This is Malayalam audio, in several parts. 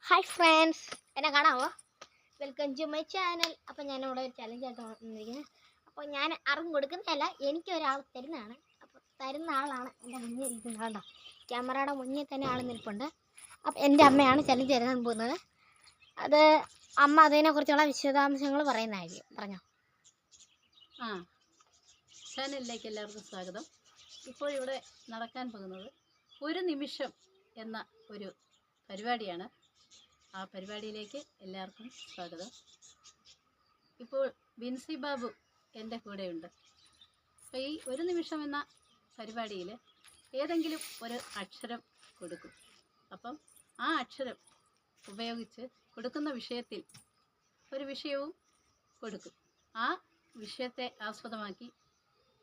ഹായ് ഫ്രണ്ട്സ്, എന്നെ കാണാമോ? Welcome to my channel. അപ്പോൾ ഞാനിവിടെ ഒരു ചലഞ്ചായിട്ട് വന്നിരിക്കുന്നത്. അപ്പോൾ ഞാൻ അറിഞ്ഞു കൊടുക്കുന്നതല്ല, എനിക്കൊരാൾ തരുന്നതാണ്. അപ്പോൾ തരുന്ന ആളാണ് എൻ്റെ മുന്നിൽ ഇരിക്കുന്നത്. കണ്ടോ, ക്യാമറയുടെ മുന്നിൽ തന്നെ ആൾ നിൽപ്പുണ്ട്. അപ്പോൾ എൻ്റെ അമ്മയാണ് ചലഞ്ച് തരാൻ പോകുന്നത്. അത് അമ്മ അതിനെക്കുറിച്ചുള്ള വിശദാംശങ്ങൾ പറയുന്നതായിരിക്കും. പറഞ്ഞോ. ചാനലിലേക്ക് എല്ലാവർക്കും സ്വാഗതം. ഇപ്പോൾ ഇവിടെ നടക്കാൻ പോകുന്നത് ഒരു നിമിഷം എന്ന ഒരു പരിപാടിയാണ്. ആ പരിപാടിയിലേക്ക് എല്ലാവർക്കും സ്വാഗതം. ഇപ്പോൾ ബിൻസി ബാബു എൻ്റെ കൂടെയുണ്ട്. അപ്പോൾ ഈ ഒരു നിമിഷം എന്ന പരിപാടിയിൽ ഏതെങ്കിലും ഒരു അക്ഷരം കൊടുക്കും. അപ്പം ആ അക്ഷരം ഉപയോഗിച്ച് കൊടുക്കുന്ന വിഷയത്തിൽ ഒരു വിഷയവും കൊടുക്കും. ആ വിഷയത്തെ ആസ്പദമാക്കി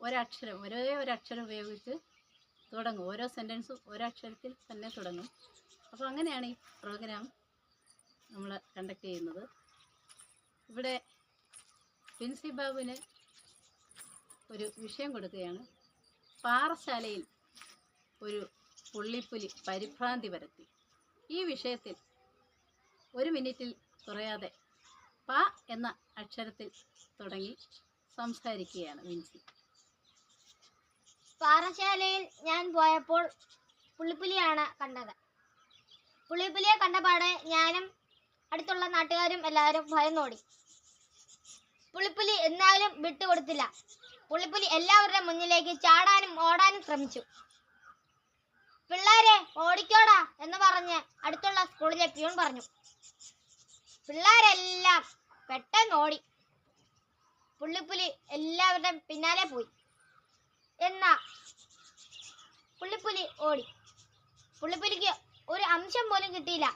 ഒരേ ഒരക്ഷരം ഉപയോഗിച്ച് തുടങ്ങും. ഓരോ സെൻറ്റൻസും ഒരക്ഷരത്തിൽ തന്നെ തുടങ്ങും. അപ്പോൾ അങ്ങനെയാണ് ഈ പ്രോഗ്രാം നമ്മൾ കണ്ടക്ട് ചെയ്യുന്നത്. ഇവിടെ ബിൻസി ബാബുവിന് ഒരു വിഷയം കൊടുക്കുകയാണ്. പാറശാലയിൽ ഒരു പുള്ളിപ്പുലി പരിഭ്രാന്തി പരത്തി. ഈ വിഷയത്തിൽ 1 മിനിറ്റിൽ കുറയാതെ പ എന്ന അക്ഷരത്തിൽ തുടങ്ങി സംസാരിക്കുകയാണ് ബിൻസി. പാറശാലയിൽ ഞാൻ പോയപ്പോൾ പുള്ളിപ്പുലിയാണ് കണ്ടത്. പുള്ളിപ്പുലിയെ കണ്ടപാടെ ഞാനും അടുത്തുള്ള നാട്ടുകാരും എല്ലാവരും ഭയന്നോടി. പുള്ളിപ്പുലി എന്നാലും വിട്ടുകൊടുത്തില്ല. പുള്ളിപ്പുലി എല്ലാവരുടെ മുന്നിലേക്ക് ചാടാനും ഓടാനും ശ്രമിച്ചു. പിള്ളേരെ ഓടിക്കോടാ എന്ന് പറഞ്ഞ് അടുത്തുള്ള സ്കൂളിലെ പ്യൂൺ പറഞ്ഞു. പിള്ളേരെല്ലാം പെട്ടെന്ന് ഓടി. പുള്ളിപ്പുലി എല്ലാവരുടെയും പിന്നാലെ പോയി. എന്നാ പുള്ളിപ്പുലി ഓടി. പുള്ളിപ്പുലിക്ക് ഒരു അംശം പോലും കിട്ടിയില്ല,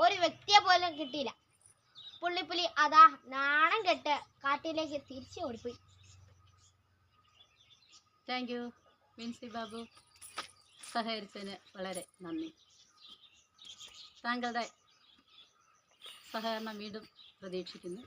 ഒരു വ്യക്തിയെ പോലും കിട്ടിയില്ല. പുള്ളിപ്പുലി അതാ നാണം കെട്ട് കാട്ടിലേക്ക് തിരിച്ചു ഓടിപ്പോയി. Thank you Binsi Babu. സഹകരിച്ചതിന് വളരെ നന്ദി. താങ്കളുടെ സഹകരണം വീണ്ടും പ്രതീക്ഷിക്കുന്നു.